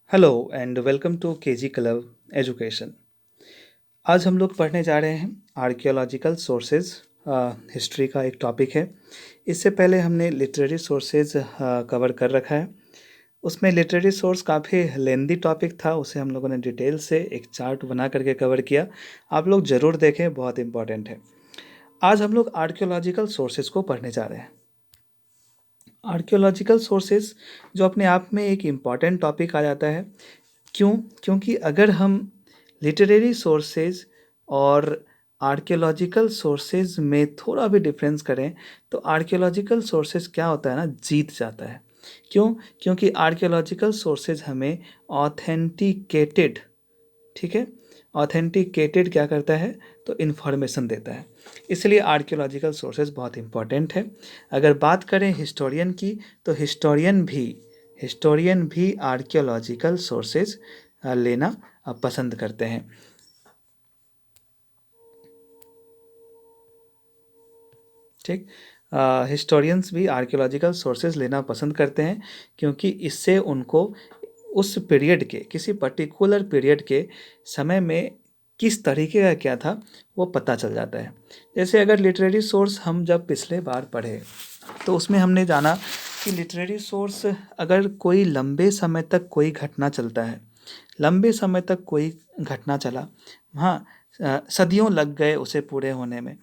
Hello and welcome to KG club education. आज हम लोग पढ़ने जा रहे हैं आर्कियोलॉजिकल सोर्सेज। हिस्ट्री का एक टॉपिक है। इससे पहले हमने लिटरेरी सोर्सेज कवर कर रखा है। उसमें लिटरेरी सोर्स काफ़ी लेंदी टॉपिक था, उसे हम लोगों ने डिटेल से एक चार्ट बना करके कवर किया। आप लोग ज़रूर देखें, बहुत इंपॉर्टेंट है। आज हम लोग आर्कियोलॉजिकल सोर्सेज को पढ़ने जा रहे हैं। आर्कियोलॉजिकल सोर्सेज जो अपने आप में एक इम्पॉर्टेंट टॉपिक आ जाता है। क्यों? क्योंकि अगर हम लिटरेरी सोर्सेज और आर्कियोलॉजिकल सोर्सेज में थोड़ा भी डिफरेंस करें तो आर्कियोलॉजिकल सोर्सेज क्या होता है ना, जीत जाता है। क्यों? क्योंकि आर्कियोलॉजिकल सोर्सेज हमें ऑथेंटिकेटेड, ठीक है, ऑथेंटिकेटेड क्या करता है तो इन्फॉर्मेशन देता है। इसलिए आर्कियोलॉजिकल सोर्सेज बहुत इंपॉर्टेंट है। अगर बात करें हिस्टोरियन की तो हिस्टोरियन भी आर्कियोलॉजिकल सोर्सेज लेना पसंद करते हैं। ठीक, हिस्टोरियंस भी आर्कियोलॉजिकल सोर्सेज लेना पसंद करते हैं क्योंकि इससे उनको उस पीरियड के, किसी पर्टिकुलर पीरियड के समय में किस तरीके का क्या था वो पता चल जाता है। जैसे अगर लिटरेरी सोर्स हम जब पिछले बार पढ़े तो उसमें हमने जाना कि लिटरेरी सोर्स अगर कोई लंबे समय तक कोई घटना चलता है, लंबे समय तक कोई घटना चला, हाँ, सदियों लग गए उसे पूरे होने में,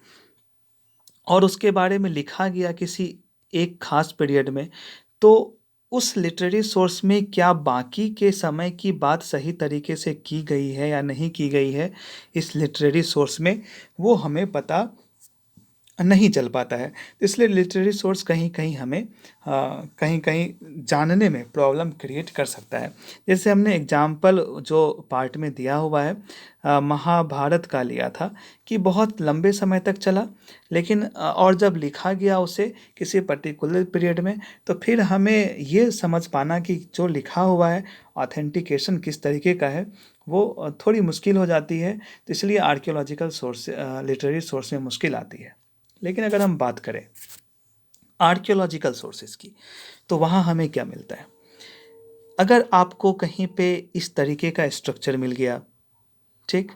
और उसके बारे में लिखा गया किसी एक खास पीरियड में, तो उस लिटरेरी सोर्स में क्या बाकी के समय की बात सही तरीके से की गई है या नहीं की गई है, इस लिटरेरी सोर्स में वो हमें पता नहीं चल पाता है। तो इसलिए लिटरेरी सोर्स कहीं कहीं हमें कहीं कहीं जानने में प्रॉब्लम क्रिएट कर सकता है। जैसे हमने एग्जाम्पल जो पार्ट में दिया हुआ है, महाभारत का लिया था कि बहुत लंबे समय तक चला, लेकिन और जब लिखा गया उसे किसी पर्टिकुलर पीरियड में, तो फिर हमें ये समझ पाना कि जो लिखा हुआ है ऑथेंटिकेशन किस तरीके का है वो थोड़ी मुश्किल हो जाती है। तो इसलिए आर्कियोलॉजिकल सोर्स, लिटरेरी सोर्स में मुश्किल आती है। लेकिन अगर हम बात करें आर्कियोलॉजिकल सोर्सेज की तो वहाँ हमें क्या मिलता है। अगर आपको कहीं पे इस तरीके का स्ट्रक्चर मिल गया, ठीक,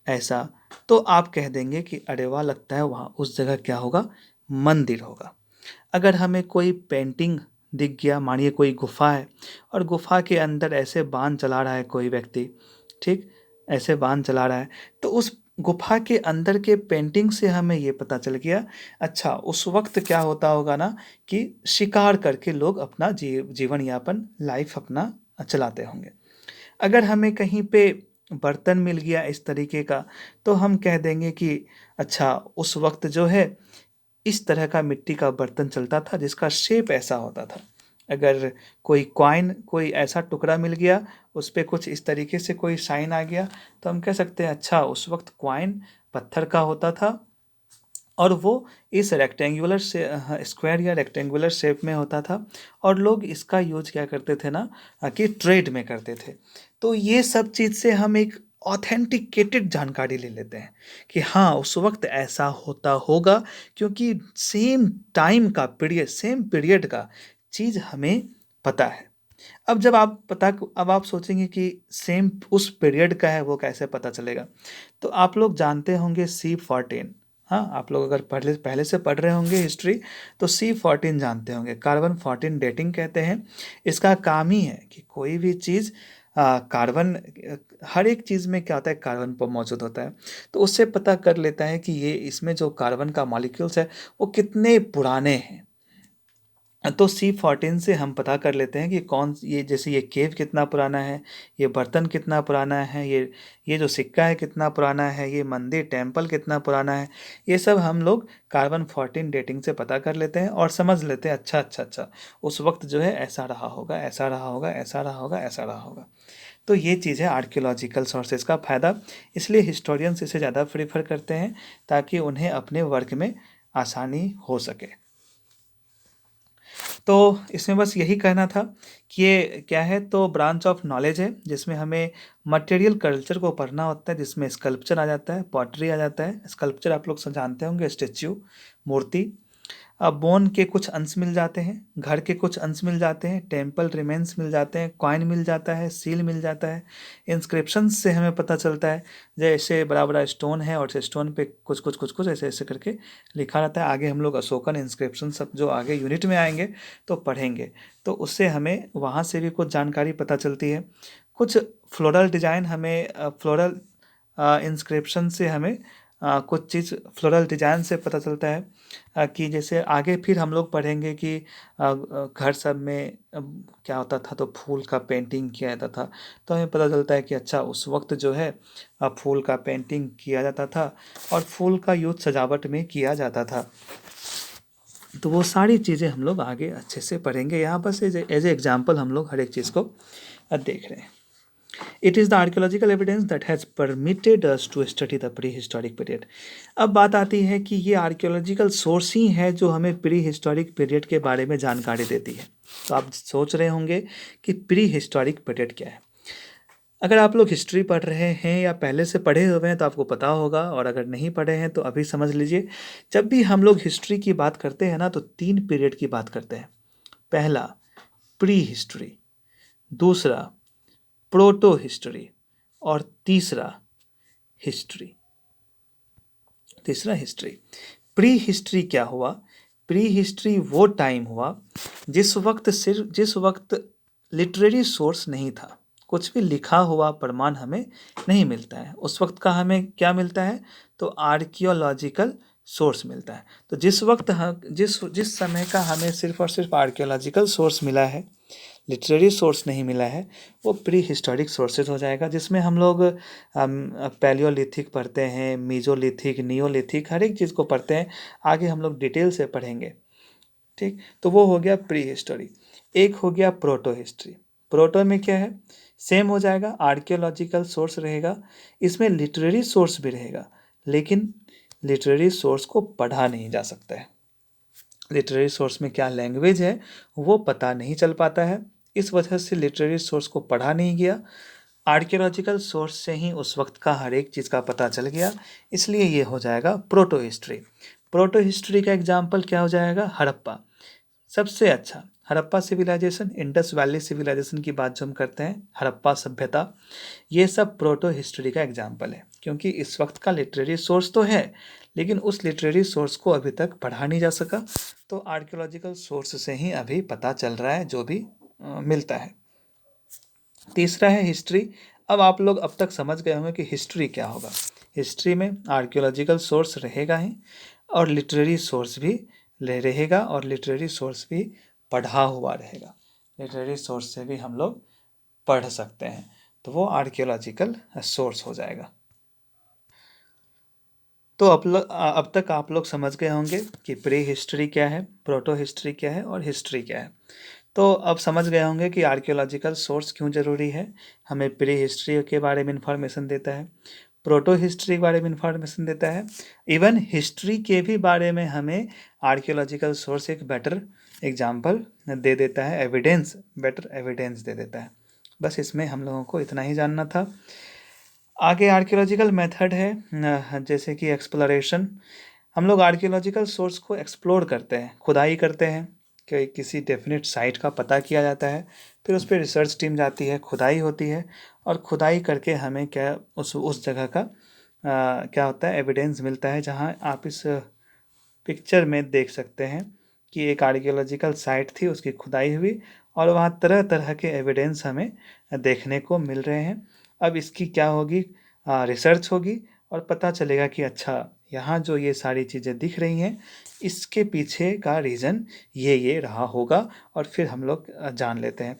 ऐसा, तो आप कह देंगे कि अरे वाह, लगता है वहाँ उस जगह क्या होगा, मंदिर होगा। अगर हमें कोई पेंटिंग दिख गया, मानिए कोई गुफा है और गुफा के अंदर ऐसे बाण चला रहा है कोई व्यक्ति, ठीक, ऐसे बाण चला रहा है, तो उस गुफा के अंदर के पेंटिंग से हमें ये पता चल गया, अच्छा उस वक्त क्या होता होगा ना कि शिकार करके लोग अपना जीवन यापन, लाइफ अपना चलाते होंगे। अगर हमें कहीं पे बर्तन मिल गया इस तरीके का, तो हम कह देंगे कि अच्छा उस वक्त जो है इस तरह का मिट्टी का बर्तन चलता था जिसका शेप ऐसा होता था। अगर कोई कॉइन, कोई ऐसा टुकड़ा मिल गया, उस पे कुछ इस तरीके से कोई साइन आ गया, तो हम कह सकते हैं अच्छा उस वक्त कॉइन पत्थर का होता था और वो इस रेक्टेंगुलर से स्क्वायर या रेक्टेंगुलर शेप में होता था, और लोग इसका यूज क्या करते थे ना कि ट्रेड में करते थे। तो ये सब चीज़ से हम एक ऑथेंटिकेटेड जानकारी ले लेते हैं कि हाँ उस वक्त ऐसा होता होगा, क्योंकि सेम टाइम का पीरियड, सेम पीरियड का चीज़ हमें पता है। अब आप सोचेंगे कि सेम उस पीरियड का है वो कैसे पता चलेगा। तो आप लोग जानते होंगे C14, हाँ, आप लोग अगर पहले पहले से पढ़ रहे होंगे हिस्ट्री तो C14 जानते होंगे, कार्बन 14 डेटिंग कहते हैं। इसका काम ही है कि कोई भी चीज़ कार्बन, हर एक चीज़ में क्या होता है, कार्बन पर मौजूद होता है, तो उससे पता कर लेता है कि ये इसमें जो कार्बन का मॉलिक्यूल्स है वो कितने पुराने हैं। तो C14 से हम पता कर लेते हैं कि कौन, ये जैसे ये केव कितना पुराना है, ये बर्तन कितना पुराना है, ये जो सिक्का है कितना पुराना है, ये मंदिर टेम्पल कितना पुराना है। ये सब हम लोग कार्बन 14 डेटिंग से पता कर लेते हैं और समझ लेते हैं अच्छा अच्छा अच्छा उस वक्त जो है ऐसा रहा होगा, ऐसा रहा होगा, ऐसा रहा होगा, ऐसा रहा होगा। तो ये चीज़ है आर्कियोलॉजिकल सोर्सेज का फ़ायदा। इसलिए हिस्टोरियंस इसे ज़्यादा प्रीफर करते हैं ताकि उन्हें अपने वर्क में आसानी हो सके। तो इसमें बस यही कहना था कि ये क्या है, तो ब्रांच ऑफ नॉलेज है जिसमें हमें मटेरियल कल्चर को पढ़ना होता है, जिसमें स्कल्पचर आ जाता है, पॉटरी आ जाता है। स्कल्पचर आप लोग सब जानते होंगे, स्टेच्यू, मूर्ति। बोन के कुछ अंश मिल जाते हैं, घर के कुछ अंश मिल जाते हैं, टेम्पल रिमेन्स मिल जाते हैं, कॉइन मिल जाता है, सील मिल जाता है। इंस्क्रिप्शन से हमें पता चलता है, जैसे बड़ा बड़ा स्टोन है और स्टोन पे कुछ कुछ कुछ कुछ ऐसे ऐसे करके लिखा रहता है। आगे हम लोग अशोकन इंस्क्रिप्शन सब जो आगे यूनिट में आएंगे तो पढ़ेंगे, तो उससे हमें वहाँ से भी कुछ जानकारी पता चलती है। कुछ फ्लोरल डिजाइन हमें फ्लोरल इंस्क्रिप्शन से हमें कुछ चीज़ फ्लोरल डिजाइन से पता चलता है, कि जैसे आगे फिर हम लोग पढ़ेंगे कि घर सब में क्या होता था, तो फूल का पेंटिंग किया जाता था। तो हमें पता चलता है कि अच्छा उस वक्त जो है फूल का पेंटिंग किया जाता था और फूल का यूज सजावट में किया जाता था। तो वो सारी चीज़ें हम लोग आगे अच्छे से पढ़ेंगे। यहाँ बस एज एग्जाम्पल हम लोग हर एक चीज़ को देख रहे हैं। It is the archaeolocal evidence that has permitted us to study the prehistoric period. अब बात आती है कि ये आर्कियोलॉजिकल सोर्स ही है जो हमें प्री हिस्टोरिक पीरियड के बारे में जानकारी देती है। तो आप सोच रहे होंगे कि प्री हिस्टोरिक पीरियड क्या है। अगर आप लोग हिस्ट्री पढ़ रहे हैं या पहले से पढ़े हुए हैं तो आपको पता होगा, और अगर नहीं पढ़े हैं तो अभी समझ लीजिए। जब भी हम लोग हिस्ट्री की बात करते हैं ना, तो 3 पीरियड की बात करते हैं। पहला प्री हिस्ट्री, दूसरा प्रोटो हिस्ट्री, और तीसरा हिस्ट्री। प्री हिस्ट्री क्या हुआ? प्री हिस्ट्री वो टाइम हुआ जिस वक्त लिटरेरी सोर्स नहीं था, कुछ भी लिखा हुआ प्रमाण हमें नहीं मिलता है। उस वक्त का हमें क्या मिलता है? तो आर्कियोलॉजिकल सोर्स मिलता है। तो जिस वक्त जिस समय का हमें सिर्फ और सिर्फ आर्कियोलॉजिकल सोर्स मिला है, लिटरेरी सोर्स नहीं मिला है, वो प्री हिस्टोरिक सोर्सेज हो जाएगा, जिसमें हम लोग पैलियोलिथिक पढ़ते हैं, मीजोलिथिक, नियोलिथिक, हर एक चीज़ को पढ़ते हैं। आगे हम लोग डिटेल से पढ़ेंगे, ठीक। तो वो हो गया प्री हिस्टोरी। एक हो गया प्रोटो हिस्ट्री। प्रोटो में क्या है? सेम हो जाएगा, आर्कियोलॉजिकल सोर्स रहेगा, इसमें लिटरेरी सोर्स भी रहेगा, लेकिन लिटरेरी सोर्स को पढ़ा नहीं जा सकता है। लिटरेरी सोर्स में क्या लैंग्वेज है वो पता नहीं चल पाता है, इस वजह से लिटरेरी सोर्स को पढ़ा नहीं गया। आर्कियोलॉजिकल सोर्स से ही उस वक्त का हर एक चीज़ का पता चल गया, इसलिए ये हो जाएगा प्रोटो हिस्ट्री। प्रोटो हिस्ट्री का एग्जाम्पल क्या हो जाएगा? हड़प्पा। सबसे अच्छा Harappa civilisation, Indus valley civilisation की बात जो हम करते हैं, हड़प्पा सभ्यता, ये सब प्रोटो हिस्ट्री का एग्जाम्पल है। क्योंकि इस वक्त का लिटरेरी सोर्स तो है, लेकिन उस लिटरेरी सोर्स को अभी तक पढ़ा नहीं जा सका, तो आर्कियोलॉजिकल सोर्स से ही अभी पता चल रहा है जो भी मिलता है। तीसरा है हिस्ट्री। अब आप लोग अब तक समझ गए होंगे कि हिस्ट्री क्या होगा। हिस्ट्री में आर्कियोलॉजिकल सोर्स रहेगा ही, और लिटरेरी सोर्स भी रहेगा, और लिटरेरी सोर्स भी पढ़ा हुआ रहेगा। लिटरेरी सोर्स से भी हम लोग पढ़ सकते हैं, तो वो आर्कियोलॉजिकल सोर्स हो जाएगा। तो अब तक आप लोग समझ गए होंगे कि प्री हिस्ट्री क्या है, प्रोटो हिस्ट्री क्या है, और हिस्ट्री क्या है। तो अब समझ गए होंगे कि आर्कियोलॉजिकल सोर्स क्यों ज़रूरी है। हमें प्री हिस्ट्री के बारे में इंफॉर्मेशन देता है, प्रोटो हिस्ट्री के बारे में इंफॉर्मेशन देता है, इवन हिस्ट्री के भी बारे में हमें आर्कियोलॉजिकल सोर्स एक बेटर एग्जाम्पल दे देता है, बेटर एविडेंस दे देता है। बस इसमें हम लोगों को इतना ही जानना था। आगे आर्कियोलॉजिकल मेथड है, जैसे कि एक्सप्लोरेशन। हम लोग आर्कियोलॉजिकल सोर्स को एक्सप्लोर करते हैं, खुदाई करते हैं, कि किसी डेफिनेट साइट का पता किया जाता है, फिर उस पर रिसर्च टीम जाती है, खुदाई होती है, और खुदाई करके हमें क्या उस जगह का क्या होता है, एविडेंस मिलता है। जहाँ आप इस पिक्चर में देख सकते हैं कि एक आर्कियोलॉजिकल साइट थी, उसकी खुदाई हुई, और वहाँ तरह तरह के एविडेंस हमें देखने को मिल रहे हैं। अब इसकी क्या होगी, रिसर्च होगी, और पता चलेगा कि अच्छा यहाँ जो ये सारी चीज़ें दिख रही हैं, इसके पीछे का रीज़न ये रहा होगा, और फिर हम लोग जान लेते हैं।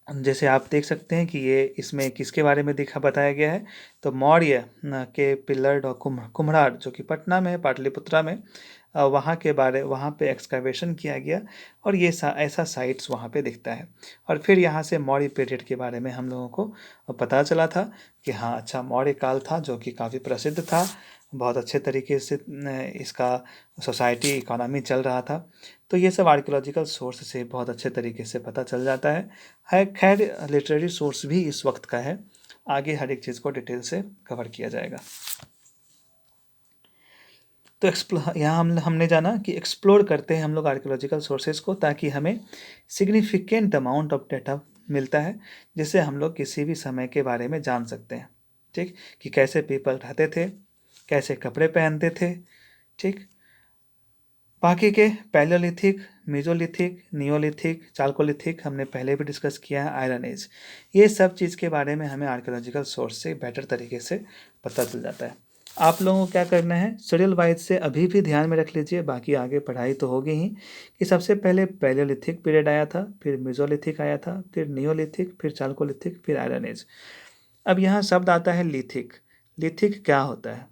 जैसे आप देख सकते हैं कि ये इसमें किसके बारे में बताया गया है, तो मौर्य के पिल्लर और कुम्हरार जो कि पटना में है, पाटलिपुत्रा में, वहाँ पे एक्सकवेशन किया गया, और ये ऐसा साइट्स वहाँ पे दिखता है। और फिर यहाँ से मौर्य पीरियड के बारे में हम लोगों को पता चला था कि हाँ अच्छा मौर्य काल था, जो कि काफ़ी प्रसिद्ध था, बहुत अच्छे तरीके से इसका सोसाइटी इकोनॉमी चल रहा था। तो ये सब आर्कियोलॉजिकल सोर्स से बहुत अच्छे तरीके से पता चल जाता है। खैर लिटरेरी सोर्स भी इस वक्त का है, आगे हर एक चीज़ को डिटेल से कवर किया जाएगा। तो यहाँ हमने जाना कि एक्सप्लोर करते हैं हम लोग आर्कियोलॉजिकल सोर्सेज को, ताकि हमें सिग्निफिकेंट अमाउंट ऑफ डाटा मिलता है, जिससे हम लोग किसी भी समय के बारे में जान सकते हैं। ठीक, कि कैसे पीपल रहते थे, कैसे कपड़े पहनते थे। ठीक, बाकी के पैलियोलिथिक, मेसोलिथिक, नियोलिथिक, चाल्कोलिथिक हमने पहले भी डिस्कस किया है, आयरन एज, ये सब चीज़ के बारे में हमें आर्कियोलॉजिकल सोर्स से बेटर तरीके से पता चल जाता है। आप लोगों को क्या करना है, शेड्यूल वाइज से अभी भी ध्यान में रख लीजिए, बाकी आगे पढ़ाई तो होगी ही, कि सबसे पहले पैलियोलिथिक पीरियड आया था, फिर मेसोलिथिक आया था, फिर नियोलिथिक, फिर चाल्कोलिथिक, फिर आयरन एज। अब यहाँ शब्द आता है लिथिक। लिथिक क्या होता है?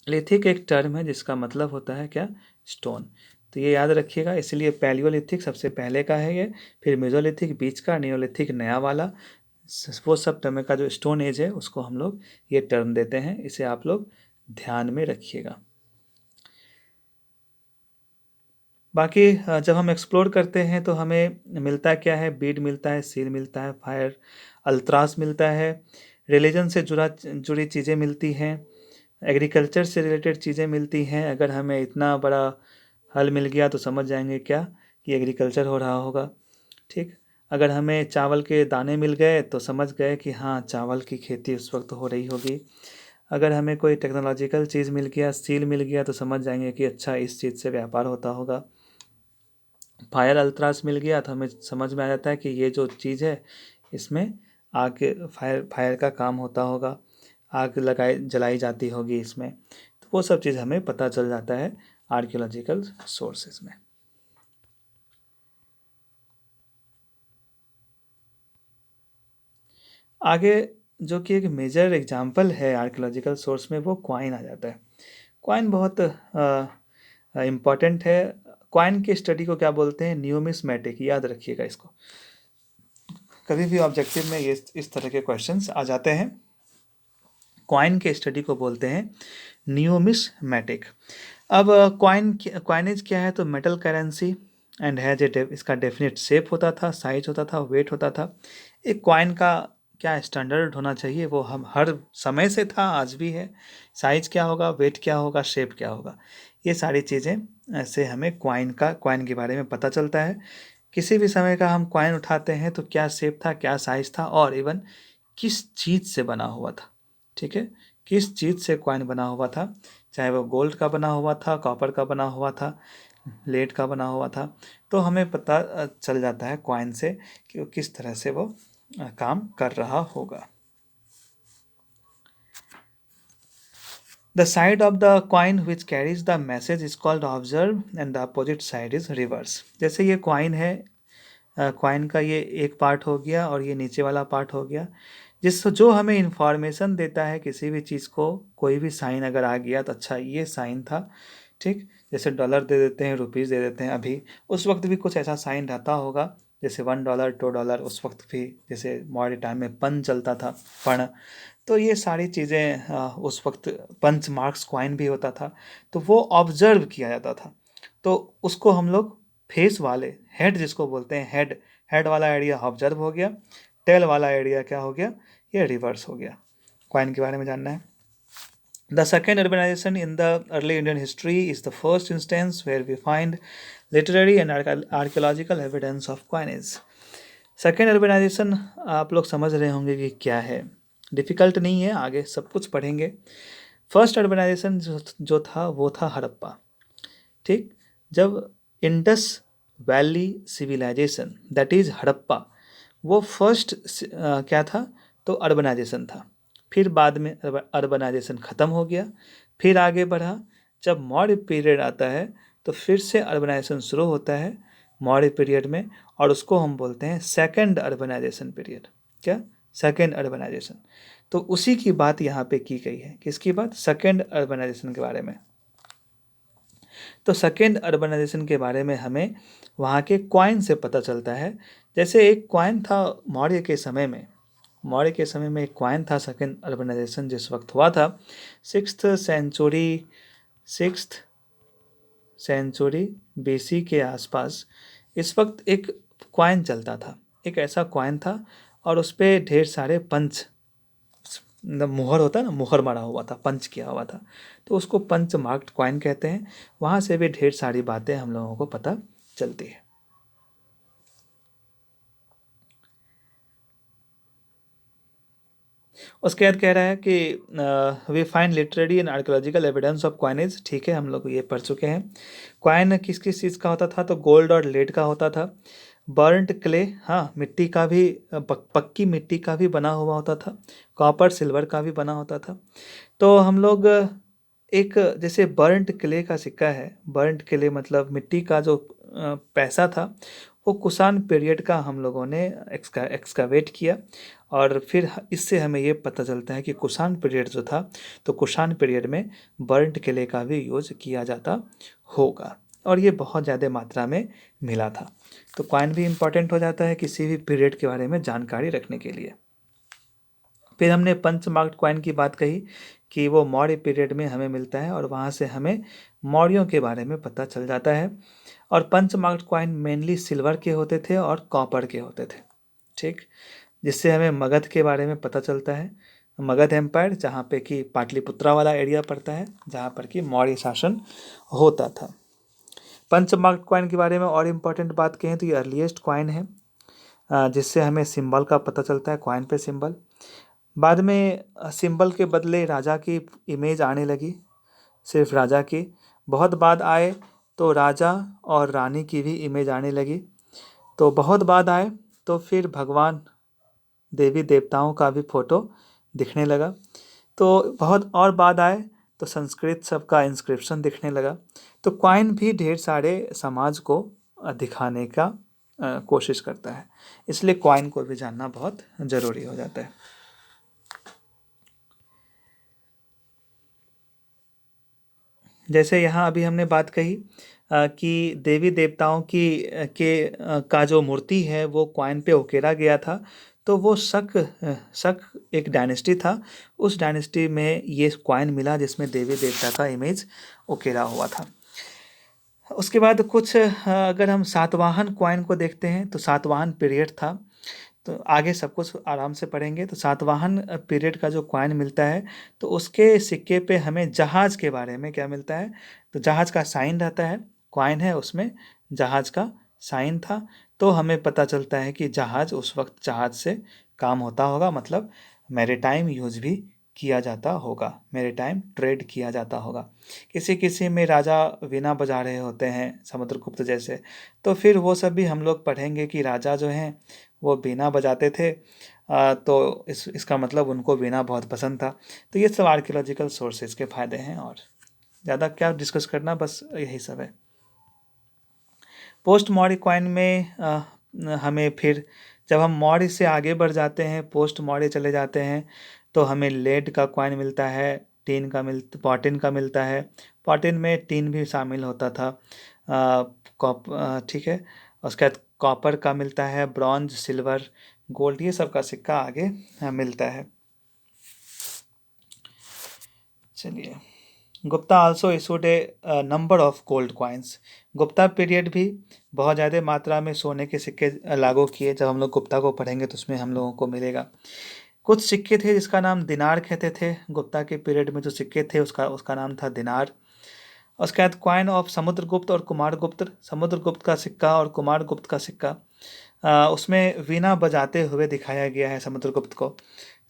लिथिक एक टर्म है जिसका मतलब होता है क्या? स्टोन। तो ये याद रखिएगा, इसलिए पैलियोलिथिक सबसे पहले का है ये, फिर मेसोलिथिक बीच का, नियोलिथिक नया वाला, वो सब टर्म का जो स्टोन एज है उसको हम लोग ये टर्म देते हैं। इसे आप लोग ध्यान में रखिएगा। बाकी जब हम एक्सप्लोर करते हैं तो हमें मिलता क्या है? बीड मिलता है, सील मिलता है, फायर अल्ट्रास मिलता है, रिलीजन से जुड़ी चीज़ें मिलती हैं, एग्रीकल्चर से रिलेटेड चीज़ें मिलती हैं। अगर हमें इतना बड़ा हल मिल गया तो समझ जाएंगे क्या कि एग्रीकल्चर हो रहा होगा। ठीक, अगर हमें चावल के दाने मिल गए तो समझ गए कि हाँ, चावल की खेती उस वक्त हो रही होगी। अगर हमें कोई टेक्नोलॉजिकल चीज़ मिल गया, स्टील मिल गया, तो समझ जाएंगे कि अच्छा, इस चीज़ से व्यापार होता होगा। फायर अल्ट्रास मिल गया तो हमें समझ में आ जाता है कि ये जो चीज़ है इसमें आग, फायर का काम होता होगा, आग जलाई जाती होगी इसमें। तो वो सब चीज़ हमें पता चल जाता है आर्कियोलॉजिकल सोर्सेज में। आगे जो कि एक मेजर एग्जाम्पल है आर्कियोलॉजिकल सोर्स में, वो क्वाइन आ जाता है। क्वाइन बहुत इम्पॉर्टेंट है। क्वाइन की स्टडी को क्या बोलते हैं? न्यूमिस्मेटिक। याद रखिएगा इसको, कभी भी ऑब्जेक्टिव में ये इस तरह के क्वेश्चंस आ जाते हैं। क्वाइन के स्टडी को बोलते हैं न्यूमिस्मेटिक। अब क्वाइनेज क्या है? तो metal currency and has a इसका डेफिनेट शेप होता था, साइज होता था, वेट होता था। एक क्वाइन का क्या स्टैंडर्ड होना चाहिए, वो हम हर समय से था, आज भी है। साइज क्या होगा, वेट क्या होगा, शेप क्या होगा, ये सारी चीज़ें ऐसे हमें क्वाइन के बारे में पता चलता है। किसी भी समय का हम क्वाइन उठाते हैं तो क्या शेप था, क्या साइज था, और इवन किस चीज़ से बना हुआ था। ठीक है, किस चीज़ से क्वाइन बना हुआ था, चाहे वो गोल्ड का बना हुआ था, कॉपर का बना हुआ था, लेड का बना हुआ था, तो हमें पता चल जाता है क्वाइन से कि वो किस तरह से वो काम कर रहा होगा। The side of the coin which carries the message is called obverse and the opposite side is reverse। जैसे ये क्वाइन है, क्वाइन का ये एक पार्ट हो गया और ये नीचे वाला पार्ट हो गया, जो हमें इंफॉर्मेशन देता है किसी भी चीज़ को। कोई भी साइन अगर आ गया तो अच्छा, ये साइन था। ठीक, जैसे डॉलर दे देते हैं, रुपीज़ दे देते हैं, अभी उस वक्त भी कुछ ऐसा साइन रहता होगा, जैसे $1, $2, उस वक्त भी जैसे मॉडर्न टाइम में पन चलता था, पण। तो ये सारी चीज़ें उस वक्त पंच मार्क्स क्वाइन भी होता था, तो वो ऑब्जर्व किया जाता था। तो उसको हम लोग फेस वाले, हेड जिसको बोलते हैं, हेड हेड वाला एरिया ऑब्जर्व हो गया, टेल वाला एरिया क्या हो गया, ये रिवर्स हो गया। क्वाइन के बारे में जानना है। The second urbanization in the early Indian history is the first instance where we find literary and archaeological evidence of coinage। Second urbanisation आप लोग समझ रहे होंगे कि क्या है, डिफ़िकल्ट नहीं है, आगे सब कुछ पढ़ेंगे। फर्स्ट अर्बनाइजेशन जो था वो था हड़प्पा। ठीक, जब Indus valley civilisation, that is Harappa, वो फर्स्ट क्या था, तो अर्बनाइजेशन था। फिर बाद में अर्बनाइजेशन ख़त्म हो गया, फिर आगे बढ़ा। जब मौर्य पीरियड आता है तो फिर से अर्बनाइजेशन शुरू होता है मौर्य पीरियड में, और उसको हम बोलते हैं सेकंड अर्बनाइजेशन पीरियड। क्या? Second urbanisation. तो उसी की बात यहाँ पे की गई है। किसकी बात? सेकंड अर्बनाइजेशन के बारे में। तो सेकेंड अर्बनाइजेशन के बारे में हमें वहाँ के क्वाइन से पता चलता है। जैसे एक क्वाइन था मौर्य के समय में, मौर्य के समय में एक क्वाइन था, सेकेंड अर्बनाइजेशन जिस वक्त हुआ था, सिक्स्थ सेंचुरी BC के आसपास। इस वक्त एक क्वाइन चलता था, एक ऐसा क्वाइन था, और उस पर ढेर सारे पंच मुहर होता है ना, मुहर मारा हुआ था, पंच किया हुआ था, तो उसको पंच मार्क्ड कॉइन कहते हैं। वहाँ से भी ढेर सारी बातें हम लोगों को पता चलती है। उसके बाद कह रहा है कि we find literary and archaeological evidence of coinage. ठीक है, हम लोग ये पढ़ चुके हैं। क्वाइन किस किस चीज़ का होता था, तो गोल्ड और लेड का होता था। बर्न्ट क्ले, हाँ, मिट्टी का भी, पक्की मिट्टी का भी बना हुआ होता था। कॉपर सिल्वर का भी बना होता था। तो हम लोग एक, जैसे बर्न्ट क्ले का सिक्का है, बर्न्ट क्ले मतलब मिट्टी का जो पैसा था, वो कुषाण पीरियड का हम लोगों ने एक्सकावेट किया। और फिर इससे हमें ये पता चलता है कि कुषाण पीरियड जो था, तो कुषाण पीरियड में बर्न्ट क्ले का भी यूज किया जाता होगा, और ये बहुत ज़्यादा मात्रा में मिला था। तो कॉइन भी इम्पॉर्टेंट हो जाता है किसी भी पीरियड के बारे में जानकारी रखने के लिए। फिर हमने पंच मार्क्ड कॉइन की बात कही कि वो मौर्य पीरियड में हमें मिलता है, और वहाँ से हमें मौर्यों के बारे में पता चल जाता है। और punch marked coin mainly silver के होते थे और कॉपर के होते थे। ठीक, जिससे हमें मगध के बारे में पता चलता है। मगध एम्पायर, जहाँ पे कि पाटलिपुत्रा वाला एरिया पड़ता है, जहाँ पर कि मौर्य शासन होता था। पंच मार्क्ड कॉइन के बारे में और इम्पोर्टेंट बात कहें तो ये अर्लीस्ट कॉइन है, जिससे हमें सिंबल का पता चलता है, कॉइन पे सिंबल। बाद में सिंबल के बदले राजा की इमेज आने लगी, सिर्फ राजा की। बहुत बाद आए तो राजा और रानी की भी इमेज आने लगी। तो बहुत बाद आए तो फिर भगवान, देवी देवताओं का भी फोटो दिखने लगा। तो बहुत और बाद आए तो संस्कृत सब का इंस्क्रिप्शन दिखने लगा। तो कॉइन भी ढेर सारे समाज को दिखाने का कोशिश करता है, इसलिए कॉइन को भी जानना बहुत ज़रूरी हो जाता है। जैसे यहाँ अभी हमने बात कही कि देवी देवताओं का जो मूर्ति है वो कॉइन पे उकेरा गया था। तो वो शक एक डायनेस्टी था, उस डायनेस्टी में ये कॉइन मिला जिसमें देवी देवता का इमेज उकेरा हुआ था। उसके बाद कुछ अगर हम सातवाहन कॉइन को देखते हैं तो सातवाहन पीरियड था। तो आगे सब कुछ आराम से पढ़ेंगे। तो सातवाहन पीरियड का जो कॉइन मिलता है, तो उसके सिक्के पे हमें जहाज़ के बारे में क्या मिलता है, तो जहाज़ का साइन रहता है, कॉइन है उसमें जहाज़ का साइन था। तो हमें पता चलता है कि जहाज़, उस वक्त जहाज़ से काम होता होगा, मतलब मैरीटाइम यूज भी किया जाता होगा, मैरीटाइम ट्रेड किया जाता होगा। किसी किसी में राजा वीणा बजा रहे होते हैं, समुद्रगुप्त जैसे। तो फिर वो सब भी हम लोग पढ़ेंगे कि राजा जो हैं वो वीणा बजाते थे। तो इसका मतलब उनको वीणा बहुत पसंद था। तो ये सब आर्कियोलॉजिकल सोर्सेज के फायदे हैं, और ज़्यादा क्या डिस्कस करना, बस यही सब है। पोस्ट मौर्य कॉइन में हमें फिर, जब हम मौर्य से आगे बढ़ जाते हैं, पोस्ट मौर्य चले जाते हैं, तो हमें लेड का कॉइन मिलता है, पॉटिन का मिलता है। पॉटिन में टीन भी शामिल होता था। ठीक है। उसके बाद कॉपर का मिलता है, ब्रॉन्ज, सिल्वर, गोल्ड, ये सब का सिक्का आगे मिलता है। चलिए, Gupta also issued A number of gold coins. Gupta period भी बहुत ज़्यादा मात्रा में सोने के सिक्के लागू किए। जब हम लोग गुप्ता को पढ़ेंगे तो उसमें हम लोगों को मिलेगा। कुछ सिक्के थे जिसका नाम दिनार कहते थे, गुप्ता के पीरियड में जो सिक्के थे उसका उसका नाम था दिनार। उसके बाद क्वाइन ऑफ समुद्रगुप्त और कुमारगुप्त, समुद्रगुप्त का सिक्का और कुमारगुप्त का सिक्का, उसमें वीणा बजाते हुए दिखाया गया है समुद्रगुप्त को।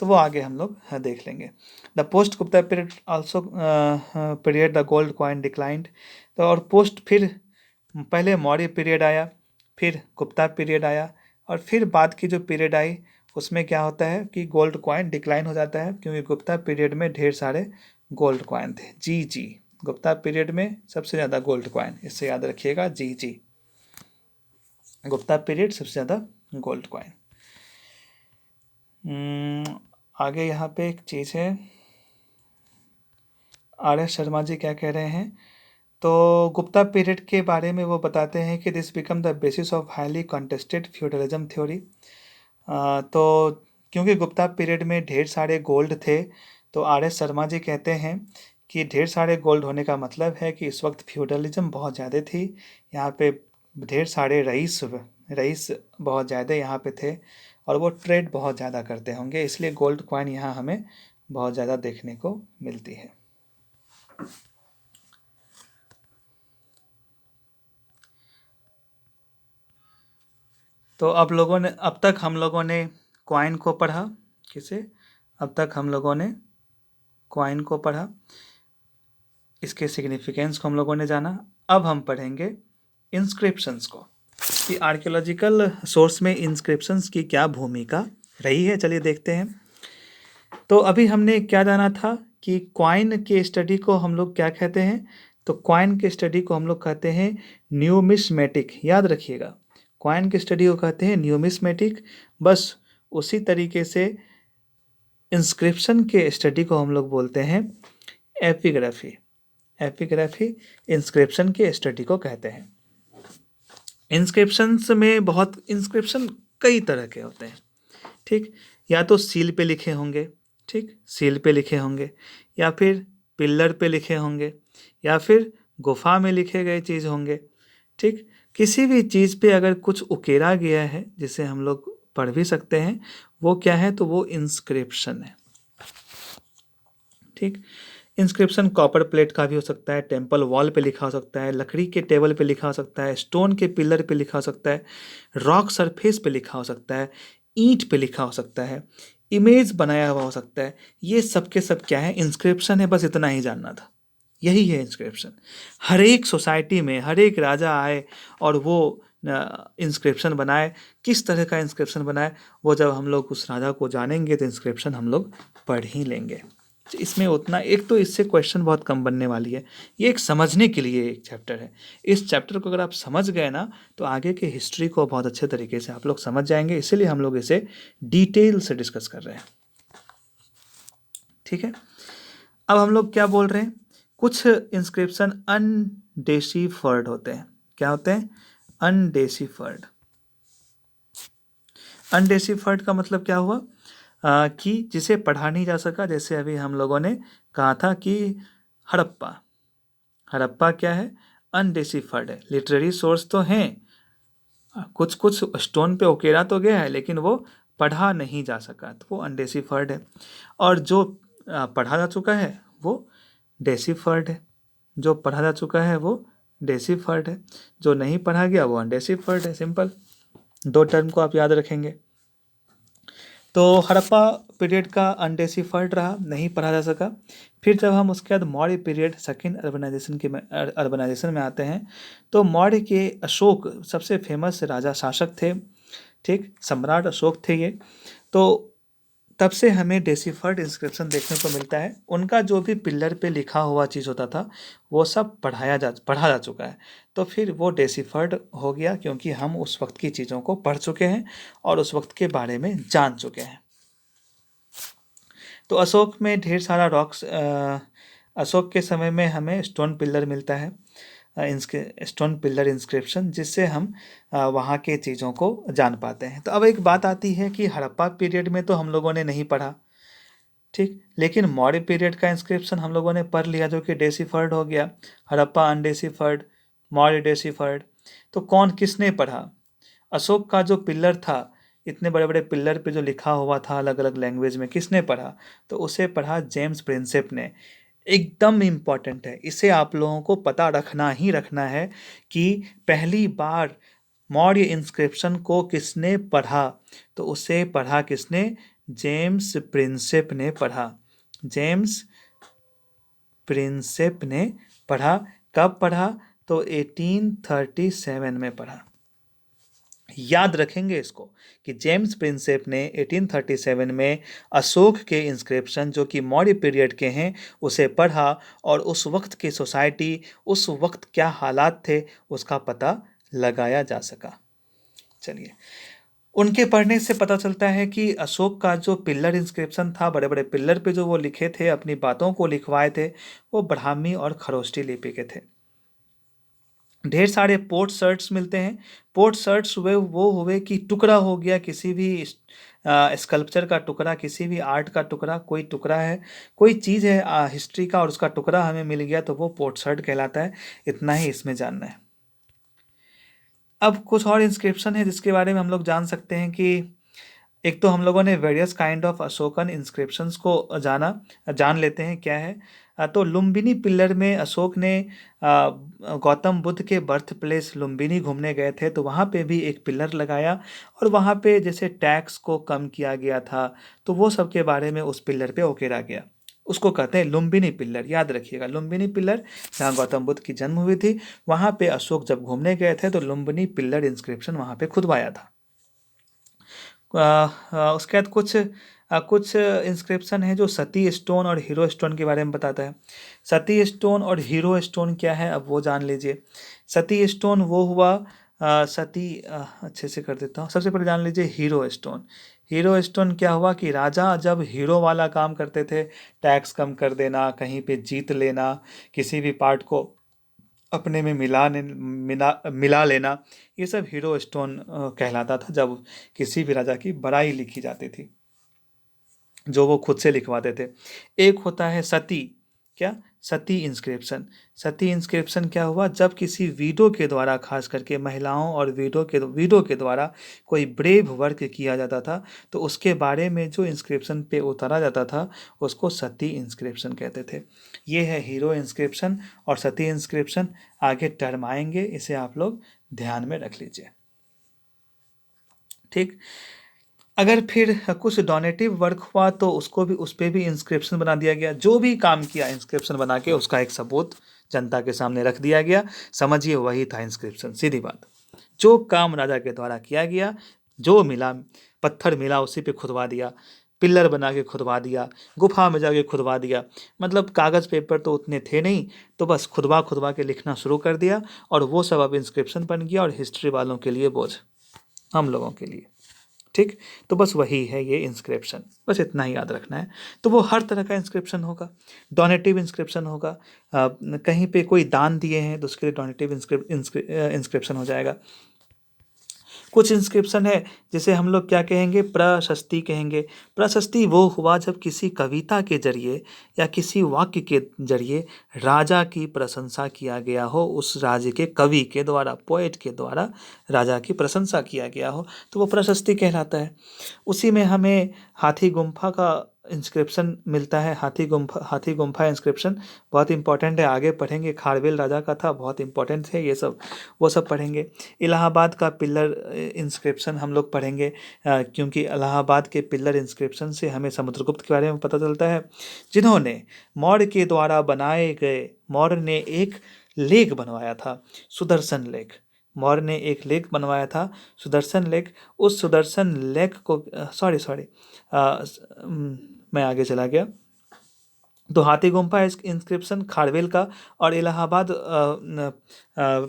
तो वो आगे हम लोग देख लेंगे। The post Gupta period also period the gold coin declined. तो और पोस्ट, फिर पहले मौर्य पीरियड आया, फिर गुप्ता पीरियड आया, और फिर बाद की जो पीरियड आई उसमें क्या होता है कि गोल्ड कॉइन डिक्लाइन हो जाता है, क्योंकि गुप्ता पीरियड में ढेर सारे गोल्ड कॉइन थे। जी जी, गुप्ता पीरियड में सबसे ज़्यादा गोल्ड कॉइन, इससे याद रखिएगा, जी जी, गुप्ता पीरियड सबसे ज़्यादा गोल्ड कॉइन। आगे यहाँ पे एक चीज़ है, आर एस शर्मा जी क्या कह रहे हैं, तो गुप्ता पीरियड के बारे में वो बताते हैं कि this become the basis of highly contested feudalism theory. तो क्योंकि गुप्ता पीरियड में ढेर सारे गोल्ड थे, तो आर एस शर्मा जी कहते हैं कि ढेर सारे गोल्ड होने का मतलब है कि इस वक्त फ्यूडलिज्म बहुत ज़्यादा थी। यहाँ पे ढेर सारे रईस रईस बहुत ज़्यादा यहाँ पे थे, और वो ट्रेड बहुत ज़्यादा करते होंगे, इसलिए गोल्ड कॉइन यहाँ हमें बहुत ज़्यादा देखने को मिलती है। तो अब तक हम लोगों ने कॉइन को पढ़ा। किसे? अब तक हम लोगों ने कॉइन को पढ़ा, इसके सिग्निफिकेंस को हम लोगों ने जाना। अब हम पढ़ेंगे इंस्क्रिप्शंस को, कि आर्कियोलॉजिकल सोर्स में इंस्क्रिप्शंस की क्या भूमिका रही है। चलिए देखते हैं। तो अभी हमने क्या जाना था कि कॉइन के स्टडी को हम लोग क्या कहते हैं? तो कॉइन के स्टडी को हम लोग कहते हैं न्यूमिस्मेटिक। याद रखिएगा, कॉइन के स्टडी को कहते हैं न्यूमिस्मेटिक। बस उसी तरीके से इंस्क्रिप्शन के स्टडी को हम लोग बोलते हैं एपिग्राफी। एपिग्राफी इंस्क्रिप्शन के स्टडी को कहते हैं। इंस्क्रिप्शंस में इंस्क्रिप्शन कई तरह के होते हैं, ठीक। या तो सील पे लिखे होंगे, ठीक, सील पे लिखे होंगे, या फिर पिल्लर पे लिखे होंगे, या फिर गुफा में लिखे गए चीज़ होंगे, ठीक। किसी भी चीज़ पे अगर कुछ उकेरा गया है जिसे हम लोग पढ़ भी सकते हैं, वो क्या है? तो वो इंस्क्रिप्शन है, ठीक। इंस्क्रिप्शन कॉपर प्लेट का भी हो सकता है, टेम्पल वॉल पे लिखा हो सकता है, लकड़ी के टेबल पे लिखा हो सकता है, स्टोन के पिलर पे लिखा हो सकता है, रॉक सरफेस पे लिखा हो सकता है, ईंट पे लिखा हो सकता है, इमेज बनाया हुआ हो सकता है। ये सब के सब क्या है? इंस्क्रिप्शन है। बस इतना ही जानना था, यही है इंस्क्रिप्शन। हर एक सोसाइटी में हर एक राजा आए और वो इंस्क्रिप्शन बनाए। किस तरह का इंस्क्रिप्शन बनाए, वो जब हम लोग उस राजा को जानेंगे तो इंस्क्रिप्शन हम लोग पढ़ ही लेंगे। इसमें उतना, एक तो इससे क्वेश्चन बहुत कम बनने वाली है। ये एक समझने के लिए एक चैप्टर है। इस चैप्टर को अगर आप समझ गए ना, तो आगे के हिस्ट्री को बहुत अच्छे तरीके से आप लोग समझ जाएंगे। इसीलिए हम लोग इसे डिटेल से डिस्कस कर रहे हैं, ठीक है। अब हम लोग क्या बोल रहे हैं? कुछ इंस्क्रिप्शन अनडेसिफर्ड होते हैं। क्या होते हैं? अनडेसिफर्ड। अनडेसिफर्ड का मतलब क्या हुआ? कि जिसे पढ़ा नहीं जा सका। जैसे अभी हम लोगों ने कहा था कि हड़प्पा। हड़प्पा क्या है? अनडेसिफर्ड है। लिटरेरी सोर्स तो हैं, कुछ कुछ स्टोन पे उकेरा तो गया है, लेकिन वो पढ़ा नहीं जा सका, तो वो अनडेसिफर्ड है। और जो पढ़ा जा चुका है वो डेसिफर्ड है। जो पढ़ा जा चुका है वो डेसिफर्ड है। जो नहीं पढ़ा गया वो अनडेसिफर्ड है। सिंपल, दो टर्म को आप याद रखेंगे। तो हड़प्पा पीरियड का अनडेसिफर्ड रहा, नहीं पढ़ा जा सका। फिर जब हम उसके बाद मौर्य पीरियड, सेकेंड अर्बनाइजेशन में आते हैं, तो मौर्य के अशोक सबसे फेमस राजा शासक थे, ठीक, सम्राट अशोक थे ये। तो तब से हमें डेसिफर्ड इंस्क्रिप्शन देखने को मिलता है। उनका जो भी पिल्लर पे लिखा हुआ चीज़ होता था वो सब पढ़ा जा चुका है। तो फिर वो डेसिफर्ड हो गया, क्योंकि हम उस वक्त की चीज़ों को पढ़ चुके हैं और उस वक्त के बारे में जान चुके हैं। तो अशोक में ढेर सारा रॉक्स, अशोक के समय में हमें स्टोन पिल्लर मिलता है, स्टोन पिल्लर इंस्क्रिप्शन, जिससे हम वहाँ के चीज़ों को जान पाते हैं। तो अब एक बात आती है कि हड़प्पा पीरियड में तो हम लोगों ने नहीं पढ़ा, ठीक, लेकिन मौर्य पीरियड का इंस्क्रिप्शन हम लोगों ने पढ़ लिया, जो कि डेसिफर्ड हो गया। हड़प्पा अनडेसिफर्ड, मौर्य डेसिफर्ड। तो कौन किसने पढ़ा? अशोक का जो पिल्लर था, इतने बड़े बड़े पिल्लर पे जो लिखा हुआ था अलग अलग लैंग्वेज में, किसने पढ़ा? तो उसे पढ़ा जेम्स प्रिंसेप ने। एकदम इम्पॉर्टेंट है, इसे आप लोगों को पता रखना ही रखना है कि पहली बार मौर्य इंस्क्रिप्शन को किसने पढ़ा। तो उसे पढ़ा किसने? जेम्स प्रिंसेप ने पढ़ा। जेम्स प्रिंसेप ने पढ़ा। कब पढ़ा? तो 1837 में पढ़ा। याद रखेंगे इसको, कि जेम्स प्रिंसेप ने 1837 में अशोक के इंस्क्रिप्शन, जो कि मौर्य पीरियड के हैं, उसे पढ़ा और उस वक्त की सोसाइटी, उस वक्त क्या हालात थे, उसका पता लगाया जा सका। चलिए, उनके पढ़ने से पता चलता है कि अशोक का जो पिल्लर इंस्क्रिप्शन था, बड़े बड़े पिल्लर पे जो वो लिखे थे, अपनी बातों को लिखवाए थे, वो ब्राह्मी और खरोष्टी लिपि के थे। ढेर सारे पोर्ट सर्ट्स मिलते हैं। पोर्ट सर्ट्स हुए वो हुए कि टुकड़ा हो गया, किसी भी स्कल्पचर का टुकड़ा, किसी भी आर्ट का टुकड़ा, कोई टुकड़ा है, कोई चीज़ है हिस्ट्री का, और उसका टुकड़ा हमें मिल गया, तो वो पोर्ट सर्ट कहलाता है। इतना ही इसमें जानना है। अब कुछ और इंस्क्रिप्शन है जिसके बारे में हम लोग जान सकते हैं कि एक तो हम लोगों ने various kind of Ashokan inscriptions को जान लेते हैं क्या है। तो लुम्बिनी पिल्लर में अशोक ने गौतम बुद्ध के बर्थ प्लेस लुम्बिनी घूमने गए थे, तो वहाँ पे भी एक पिल्लर लगाया और वहाँ पे जैसे टैक्स को कम किया गया था, तो वो सब के बारे में उस पिल्लर पे उकेरा गया। उसको कहते हैं लुम्बिनी पिल्लर, याद रखिएगा लुम्बिनी पिल्लर, जहाँ गौतम बुद्ध की जन्म हुई थी, वहाँ पे अशोक जब घूमने गए थे तो लुम्बिनी पिल्लर इंस्क्रिप्शन वहाँ पे खुदवाया था। उसके बाद कुछ इंस्क्रिप्शन है जो सती स्टोन और हीरो स्टोन के बारे में बताता है। सती स्टोन और हीरो स्टोन क्या है अब वो जान लीजिए। सती स्टोन वो हुआ, अच्छे से कर देता हूँ। सबसे पहले जान लीजिए हीरो स्टोन। हीरो स्टोन क्या हुआ कि राजा जब हीरो वाला काम करते थे, टैक्स कम कर देना, कहीं पे जीत लेना, किसी भी पार्ट को अपने में मिला लेना, ये सब हीरो स्टोन कहलाता था जब किसी भी राजा की बड़ाई लिखी जाती थी, जो वो खुद से लिखवाते थे। एक होता है सती, क्या, सती इंस्क्रिप्शन। सती इंस्क्रिप्शन क्या हुआ, जब किसी वीडो के द्वारा, खास करके महिलाओं और वीडो के द्वारा कोई ब्रेव वर्क किया जाता था, तो उसके बारे में जो इंस्क्रिप्शन पे उतारा जाता था उसको सती इंस्क्रिप्शन कहते थे। ये है हीरो इंस्क्रिप्शन और सती इंस्क्रिप्शन। आगे टर्म आएंगे, इसे आप लोग ध्यान में रख लीजिए। ठीक। अगर फिर कुछ डोनेटिव वर्क हुआ तो उसको भी, उस पर भी इंस्क्रिप्शन बना दिया गया। जो भी काम किया इंस्क्रिप्शन बना के उसका एक सबूत जनता के सामने रख दिया गया। समझिए वही था इंस्क्रिप्शन, सीधी बात। जो काम राजा के द्वारा किया गया, जो मिला, पत्थर मिला उसी पे खुदवा दिया, पिल्लर बना के खुदवा दिया, गुफा में जाके खुदवा दिया। मतलब कागज़ पेपर तो उतने थे नहीं, तो बस खुदवा खुदवा के लिखना शुरू कर दिया और वो सब अब इंस्क्रिप्शन बन गया और हिस्ट्री वालों के लिए बोझ, हम लोगों के लिए। ठीक। तो बस वही है ये इंस्क्रिप्शन, बस इतना ही याद रखना है। तो वो हर तरह का इंस्क्रिप्शन होगा। डोनेटिव इंस्क्रिप्शन होगा, कहीं पे कोई दान दिए हैं तो उसके लिए डोनेटिव इंस्क्रिप्शन हो जाएगा। कुछ इंस्क्रिप्शन है जिसे हम लोग क्या कहेंगे, प्रशस्ति कहेंगे। प्रशस्ति वो हुआ जब किसी कविता के जरिए या किसी वाक्य के जरिए राजा की प्रशंसा किया गया हो, उस राज्य के कवि के द्वारा, पोएट के द्वारा राजा की प्रशंसा किया गया हो, तो वो प्रशस्ति कहलाता है। उसी में हमें हाथी गुम्फा का इंस्क्रिप्शन मिलता है। हाथी गुम्फा इंस्क्रिप्शन बहुत इंपॉर्टेंट है, आगे पढ़ेंगे। खारवेल राजा का था, बहुत इंपॉर्टेंट है ये सब, वो सब पढ़ेंगे। इलाहाबाद का पिल्लर इंस्क्रिप्शन हम लोग पढ़ेंगे, क्योंकि इलाहाबाद के पिल्लर इंस्क्रिप्शन से हमें समुद्रगुप्त के बारे में पता चलता है, जिन्होंने मौर्य के द्वारा बनाए गए, मौर्य ने एक लेख बनवाया था, सुदर्शन लेख। मौर्य ने एक लेख बनवाया था, सुदर्शन लेख। उस सुदर्शन लेख को, सॉरी सॉरी, मैं आगे चला गया। तो हाथी गुम्फा इंस्क्रिप्शन खारवेल का और इलाहाबाद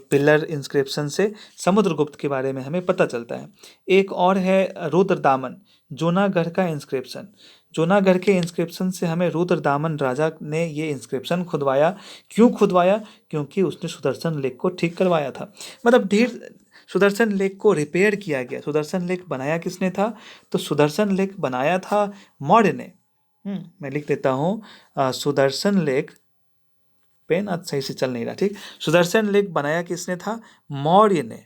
पिल्लर इंस्क्रिप्शन से समुद्रगुप्त के बारे में हमें पता चलता है। एक और है रुद्रदामन, जूनागढ़ का इंस्क्रिप्शन। जूनागढ़ के इंस्क्रिप्शन से हमें रुद्रदामन राजा ने ये इंस्क्रिप्शन खुदवाया। क्यों खुदवाया? क्योंकि उसने सुदर्शन लेक को ठीक करवाया था। मतलब ढेर, सुदर्शन लेक को रिपेयर किया गया। सुदर्शन लेक बनाया किसने था? तो सुदर्शन लेक बनाया था मौर्य ने। मैं लिख देता हूँ, सुदर्शन लेक, पेन आज सही से चल नहीं रहा, ठीक। सुदर्शन लेक बनाया किसने था? मौर्य ने,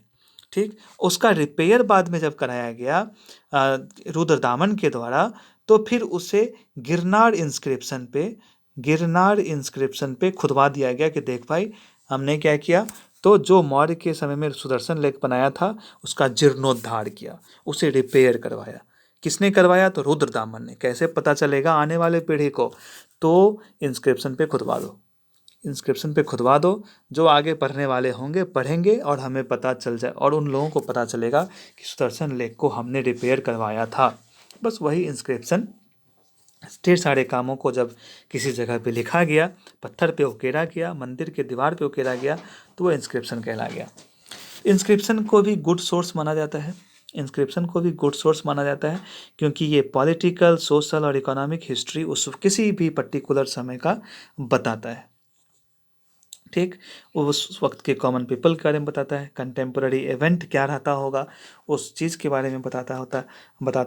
ठीक। उसका रिपेयर बाद में जब कराया गया रुद्रदामन के द्वारा, तो फिर उसे गिरनार इंस्क्रिप्शन पे खुदवा दिया गया कि देख भाई हमने क्या किया, तो जो मौर्य के समय में सुदर्शन लेक बनाया था उसका जीर्णोद्धार किया, उसे रिपेयर करवाया। किसने करवाया? तो रुद्रदामन ने। कैसे पता चलेगा आने वाले पीढ़ी को? तो इंस्क्रिप्शन पे खुदवा दो, इंस्क्रिप्शन पे खुदवा दो। जो आगे पढ़ने वाले होंगे पढ़ेंगे और हमें पता चल जाए, और उन लोगों को पता चलेगा कि सुदर्शन लेक को हमने रिपेयर करवाया था। बस वही इंस्क्रिप्शन। ढेर सारे कामों को जब किसी जगह पे लिखा गया, पत्थर पे उकेरा गया, मंदिर के दीवार पे उकेरा गया, तो वो इंस्क्रिप्शन कहला गया। इंस्क्रिप्शन को भी गुड सोर्स माना जाता है। इंस्क्रिप्शन को भी गुड सोर्स माना जाता है क्योंकि ये पॉलिटिकल, सोशल और इकोनॉमिक हिस्ट्री उस किसी भी पर्टिकुलर समय का बताता है, ठीक। उस वक्त के कॉमन पीपल के बारे में बताता है, कंटेम्प्रेरी इवेंट क्या रहता होगा उस चीज़ के बारे में बताता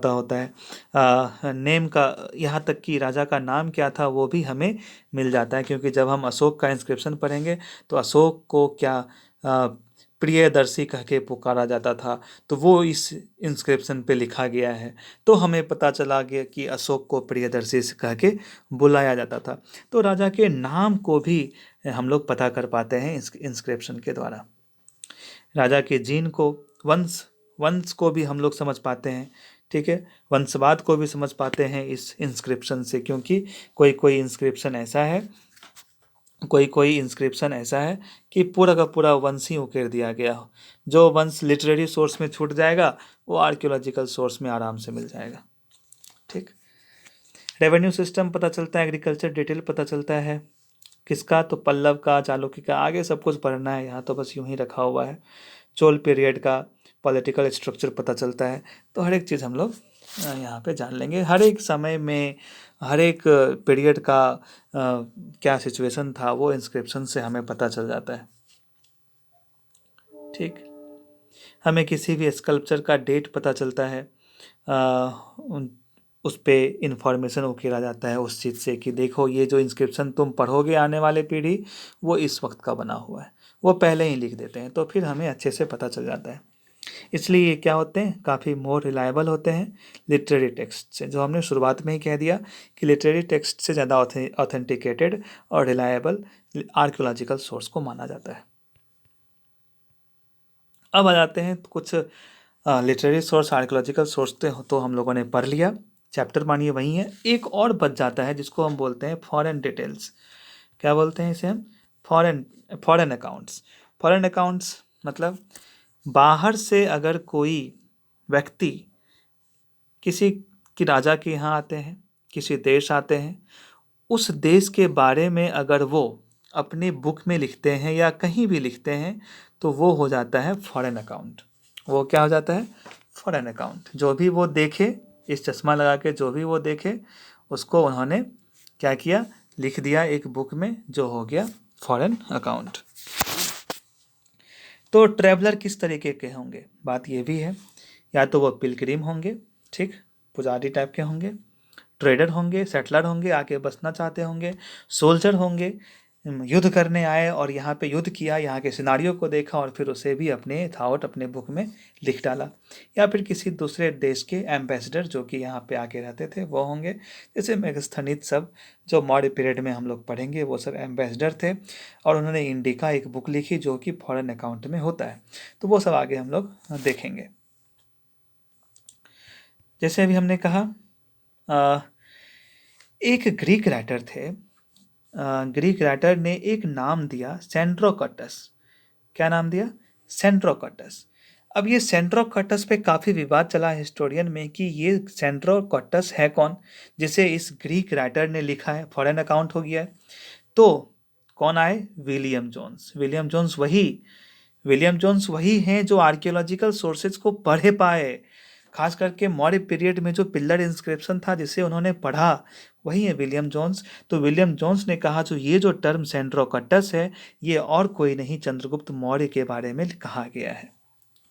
होता है। नेम का, यहाँ तक कि राजा का नाम क्या था वो भी हमें मिल जाता है, क्योंकि जब हम अशोक का इंस्क्रिप्शन पढ़ेंगे तो अशोक को क्या प्रियदर्शी कह के पुकारा जाता था, तो वो इस इंस्क्रिप्शन पे लिखा गया है। तो हमें पता चला गया कि अशोक को प्रियदर्शी से कह के बुलाया जाता था। तो राजा के नाम को भी हम लोग पता कर पाते हैं इस इंस्क्रिप्शन के द्वारा। राजा के जीन को, वंश वंश को भी हम लोग समझ पाते हैं, ठीक है, वंशवाद को भी समझ पाते हैं इस इंस्क्रिप्शन से, क्योंकि कोई कोई इंस्क्रिप्शन ऐसा है, कोई कोई इंस्क्रिप्शन ऐसा है कि पूरा का पूरा वंश ही उकेर दिया गया हो। जो वंश लिटरेरी सोर्स में छूट जाएगा वो आर्कियोलॉजिकल सोर्स में आराम से मिल जाएगा। ठीक, रेवेन्यू सिस्टम पता चलता है, एग्रीकल्चर डिटेल पता चलता है, किसका, तो पल्लव का, चालुक्य का, आगे सब कुछ पढ़ना है, यहाँ तो बस यूं ही रखा हुआ है। चोल पीरियड का पॉलिटिकल स्ट्रक्चर पता चलता है। तो हर एक चीज़ हम लोग यहाँ पे जान लेंगे। हर एक समय में हर एक पीरियड का क्या सिचुएशन था वो इंस्क्रिप्शन से हमें पता चल जाता है। ठीक, हमें किसी भी स्कल्पचर का डेट पता चलता है, उस पर इंफॉर्मेशन उकेरा जाता है उस चीज़ से कि देखो ये जो इंस्क्रिप्शन तुम पढ़ोगे आने वाले पीढ़ी, वो इस वक्त का बना हुआ है, वो पहले ही लिख देते हैं, तो फिर हमें अच्छे से पता चल जाता है। इसलिए ये क्या होते हैं, काफ़ी मोर रिलायबल होते हैं लिटरेरी टेक्स्ट से, जो हमने शुरुआत में ही कह दिया कि लिटरेरी टेक्स्ट से ज़्यादा ऑथेंटिकेटेड और रिलायबल आर्कियोलॉजिकल सोर्स को माना जाता है। अब आ जाते हैं कुछ लिटरेरी सोर्स, आर्कियोलॉजिकल सोर्स तो हम लोगों ने पढ़ लिया, चैप्टर मानिए वही है। एक और बच जाता है जिसको हम बोलते हैं फॉरेन डिटेल्स। क्या बोलते हैं इसे हम, फॉरेन अकाउंट्स। फॉरेन अकाउंट्स मतलब बाहर से अगर कोई व्यक्ति किसी की राजा के यहाँ आते हैं, किसी देश आते हैं, उस देश के बारे में अगर वो अपनी बुक में लिखते हैं या कहीं भी लिखते हैं, तो वो हो जाता है फॉरेन अकाउंट। वो क्या हो जाता है, फॉरेन अकाउंट। जो भी वो देखे, इस चश्मा लगा के जो भी वो देखे, उसको उन्होंने क्या किया, लिख दिया एक बुक में, जो हो गया फॉरेन अकाउंट। तो ट्रैवलर किस तरीके के होंगे, बात ये भी है, या तो वो पिलग्रिम होंगे, ठीक, पुजारी टाइप के होंगे, ट्रेडर होंगे, सेटलर होंगे, आके बसना चाहते होंगे, सोल्जर होंगे, युद्ध करने आए और यहाँ पे युद्ध किया, यहाँ के सिनारियों को देखा और फिर उसे भी अपने थॉट अपने बुक में लिख डाला। या फिर किसी दूसरे देश के एम्बेसडर जो कि यहाँ पे आके रहते थे वो होंगे, जैसे मेगास्थनीज सब जो मौर्य पीरियड में हम लोग पढ़ेंगे, वो सब एम्बेसडर थे और उन्होंने इंडिका एक बुक लिखी जो कि फॉरेन अकाउंट में होता है। तो वो सब आगे हम लोग देखेंगे। जैसे अभी हमने कहा, एक ग्रीक राइटर थे, ग्रीक राइटर ने एक नाम दिया सेंट्रोकटस। क्या नाम दिया, सेंट्रोकटस। अब ये सेंट्रोकटस पे काफ़ी विवाद चला हिस्टोरियन में कि ये सेंट्रोकटस है कौन, जिसे इस ग्रीक राइटर ने लिखा है, फॉरेन अकाउंट हो गया है। तो कौन आए, विलियम जोन्स। विलियम जोन्स वही हैं जो आर्कियोलॉजिकल सोर्सेज को पढ़े पाए, खास करके मौर्य पीरियड में जो पिल्लर इंस्क्रिप्शन था जिसे उन्होंने पढ़ा, वही है विलियम जोन्स। तो विलियम जोन्स ने कहा जो ये जो टर्म सेंट्रोकटस है, ये और कोई नहीं, चंद्रगुप्त मौर्य के बारे में कहा गया है।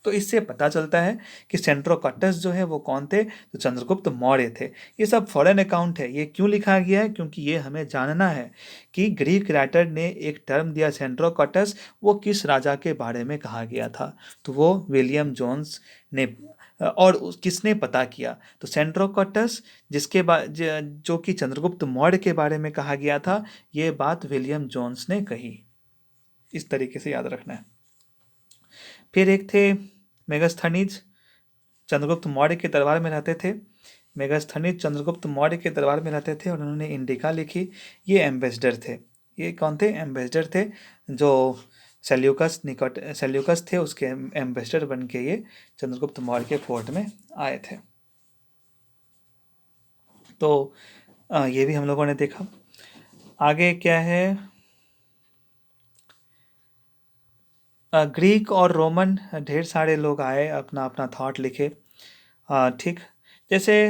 तो इससे पता चलता है कि सेंट्रोकटस जो है वो कौन थे, तो चंद्रगुप्त मौर्य थे। ये सब फॉरेन अकाउंट है। ये क्यों लिखा गया है, क्योंकि ये हमें जानना है कि ग्रीक राइटर ने एक टर्म दिया सेंट्रोकटस, वो किस राजा के बारे में कहा गया था, तो वो विलियम जोन्स ने। और किसने पता किया, तो सेंट्रोकटस, जिसके जो कि चंद्रगुप्त मौर्य के बारे में कहा गया था, ये बात विलियम जोन्स ने कही। इस तरीके से याद रखना है। फिर एक थे मेगास्थनीज, चंद्रगुप्त मौर्य के दरबार में रहते थे। मेगास्थनीज चंद्रगुप्त मौर्य के दरबार में रहते थे और उन्होंने इंडिका लिखी। ये एम्बेसडर थे। ये कौन थे, एम्बेसडर थे, जो सेल्यूकस थे उसके एम्बेसडर बन के ये चंद्रगुप्त मौर्य के कोर्ट में आए थे। तो ये भी हम लोगों ने देखा। आगे क्या है, ग्रीक और रोमन ढेर सारे लोग आए, अपना अपना थॉट लिखे। ठीक, जैसे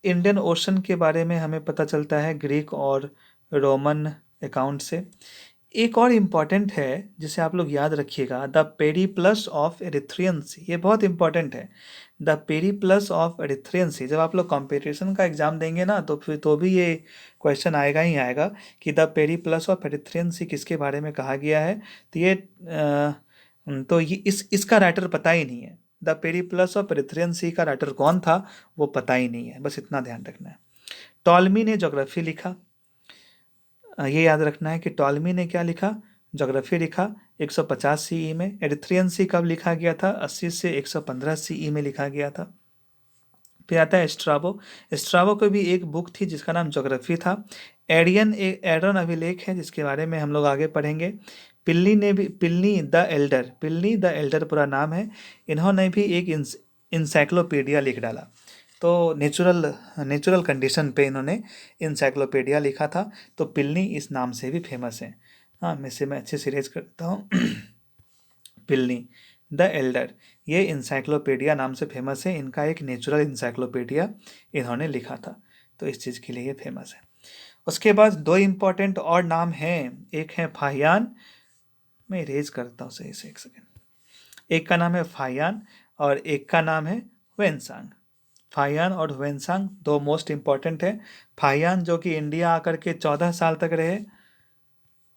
इंडियन ओशन के बारे में हमें पता चलता है ग्रीक और रोमन अकाउंट से। एक और इम्पॉर्टेंट है जिसे आप लोग याद रखिएगा, द पेरिप्लस ऑफ एरिथ्रियन सी। ये बहुत इंपॉर्टेंट है, द पेरिप्लस ऑफ एरिथ्रियन सी। जब आप लोग कंपटीशन का एग्जाम देंगे ना, तो फिर तो भी ये क्वेश्चन आएगा ही आएगा कि द पेरिप्लस ऑफ एरिथ्रियन सी किसके बारे में कहा गया है। तो ये तो ये इसका राइटर पता ही नहीं है। द पेरिप्लस ऑफ एरिथ्रियन सी का राइटर कौन था वो पता ही नहीं है, बस इतना ध्यान रखना है। टॉलमी ने ज्योग्राफी लिखा। ये याद रखना है कि टॉलमी ने क्या लिखा, ज्योग्राफी लिखा 150 सीई में। एरिथ्रियन सी कब लिखा गया था, 80 से 115 सीई में लिखा गया था। फिर आता है स्ट्राबो। स्ट्राबो को भी एक बुक थी जिसका नाम ज्योग्राफी था। एडन अभिलेख है जिसके बारे में हम लोग आगे पढ़ेंगे। पिल्नी द एल्डर पूरा नाम है। इन्होंने भी एक इंसाइक्लोपीडिया लिख डाला। तो नेचुरल कंडीशन पे इन्होंने इंसाइक्लोपीडिया लिखा था। तो पिल्नी इस नाम से भी फेमस है। हाँ, मैं अच्छे से रेज करता हूँ। पिल्नी द एल्डर, ये इंसाइक्लोपीडिया नाम से फेमस है। इनका एक नेचुरल इंसाइक्लोपीडिया इन्होंने लिखा था, तो इस चीज़ के लिए ये फेमस है। उसके बाद दो इम्पॉर्टेंट और नाम हैं। एक है फाहियान, मैं इरेज करता हूँ सही से, एक सेकेंड। एक का नाम है फाहियान और एक का नाम है वेनसांग। फाहियान और वेनसांग दो मोस्ट इम्पॉर्टेंट है। फाहियान जो कि इंडिया आकर के 14 साल तक रहे,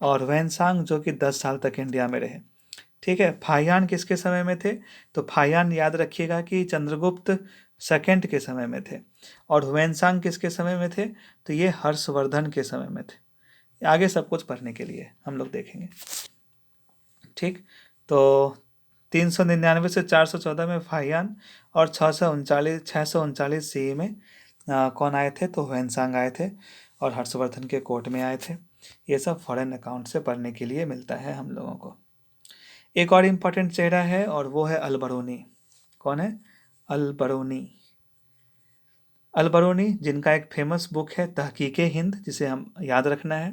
और वेनसांग जो कि 10 साल तक इंडिया में रहे। ठीक है, फाहियान किसके समय में थे, तो फाहियान याद रखिएगा कि चंद्रगुप्त सेकंड के समय में थे। और हुएनसांग किसके समय में थे, तो ये हर्षवर्धन के समय में थे। आगे सब कुछ पढ़ने के लिए हम लोग देखेंगे। ठीक, तो 399 से 414 में फाहियान और 639 सी में कौन आए थे, तो हुएनसांग आए थे और हर्षवर्धन के कोर्ट में आए थे। ये सब फॉरेन अकाउंट से पढ़ने के लिए मिलता है हम लोगों को। एक और इम्पॉर्टेंट चेहरा है और वो है अलबरूनी। कौन है, अलबरूनी। अलबरूनी जिनका एक फेमस बुक है तहकीक हिंद, जिसे हम याद रखना है।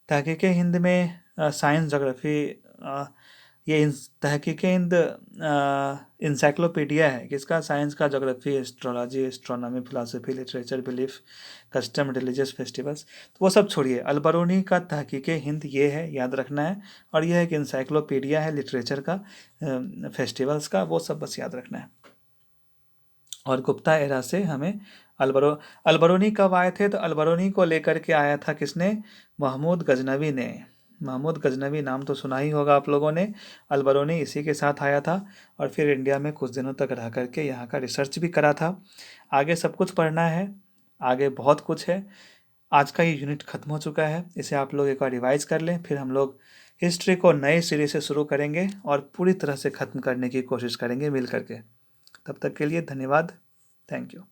तहकीक हिंद में साइंस जोग्राफी, ये तहकीक हिंद इंसाइक्लोपीडिया है किसका, साइंस का, geography, astrology, astronomy, philosophy, literature, belief, custom, religious festivals, तो वो सब छोड़िए। अलबरूनी का तहकीक हिंद ये है, याद रखना है। और यह एक इंसाइक्लोपीडिया है लिटरेचर का, फेस्टिवल्स का, वो सब बस याद रखना है। और गुप्ता एरा से हमें अलबरूनी कब आए थे, तो अलबरूनी को लेकर के आया था किसने, महमूद गजनवी ने। महमूद गजनवी नाम तो सुना ही होगा आप लोगों ने। अलबरूनी इसी के साथ आया था और फिर इंडिया में कुछ दिनों तक रह करके यहाँ का रिसर्च भी करा था। आगे सब कुछ पढ़ना है, आगे बहुत कुछ है। आज का ये यूनिट खत्म हो चुका है, इसे आप लोग एक बार रिवाइज कर लें, फिर हम लोग हिस्ट्री को नए सिरे से शुरू करेंगे और पूरी तरह से ख़त्म करने की कोशिश करेंगे मिल करके। तब तक के लिए धन्यवाद। Thank you.